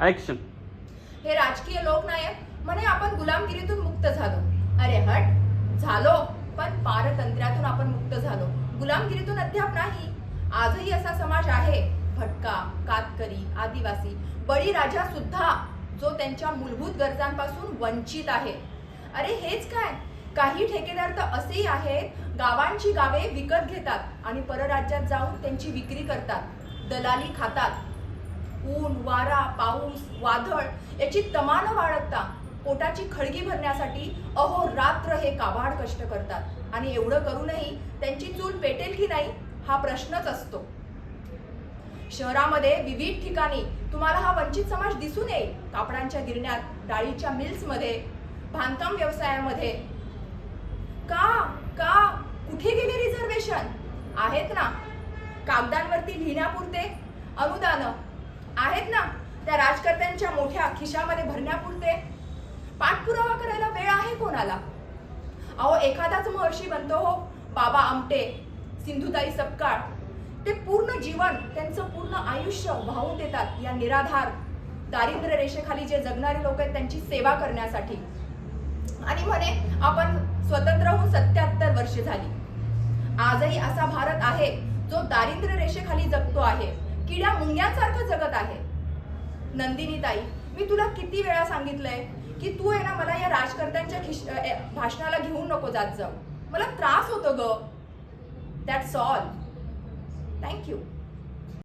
Action. हे राजकीय लोकनायक म्हणे आपण गुलामगिरीतून मुक्त झालो. अरे हट, झालो, पण पारतंत्र्यातून आपण मुक्त झालो, गुलामगिरीतून अद्याप नाही. आजही असा समाज आहे, भटका, कातकरी, आदिवासी, बळीराजा सुद्धा, जो त्यांच्या मूलभूत गरजांपासून वंचित आहे. अरे हेच काय, काही ठेकेदार तर असेही आहेत, गावांची गावे विकत घेतात आणि परराज्यात जाऊन त्यांची विक्री करतात, दलाली खातात. ऊन, वारा, पाऊस, वादळ याची तमा न बाळगता पोटाची खळगी भरण्यासाठी अहोरात्र हे काबाड कष्ट करतात आणि एवढं करूनही त्यांची चूल पेटेल की नाही हा प्रश्नच असतो. शहरामध्ये विविध ठिकाणी तुम्हाला हा वंचित समाज दिसून येईल. कापडांच्या गिरण्यात, डाळीच्या मिल्समध्ये, बांधकाम व्यवसायामध्ये. का का कुठे गेले रिझर्वेशन? आहेत ना, कागदांवरती लिहिण्यापुरते अनुदान आहेत ना, त्या राजकर्त्यांच्या मोठ्या खिशामध्ये भरण्यापुरते. पाठपुरावा करायला वेळ आहे कोणाला? अहो, एखादाच महर्षी बनतो हो, बाबा आमटे, सिंधुताई सपकाळ. ते पूर्ण जीवन, त्यांचं पूर्ण आयुष्य वाहून देतात या निराधार, दारिद्र्य रेषेखाली जे जगणारे लोक आहेत त्यांची सेवा करण्यासाठी. आणि म्हणे आपण स्वतंत्र होऊन 77 वर्षे झाली. आजही असा भारत आहे जो दारिद्र्य रेषेखाली जगतो आहे, किड्या मुंग्यांसारखं जगत आहे. नंदिनी ताई, मी तुला किती वेळा सांगितलंय की तू आहे ना, मला या राजकर्त्यांच्या भाषणाला घेऊन नको जात जाऊ, मला त्रास होतो ग. That's all. थँक्यू.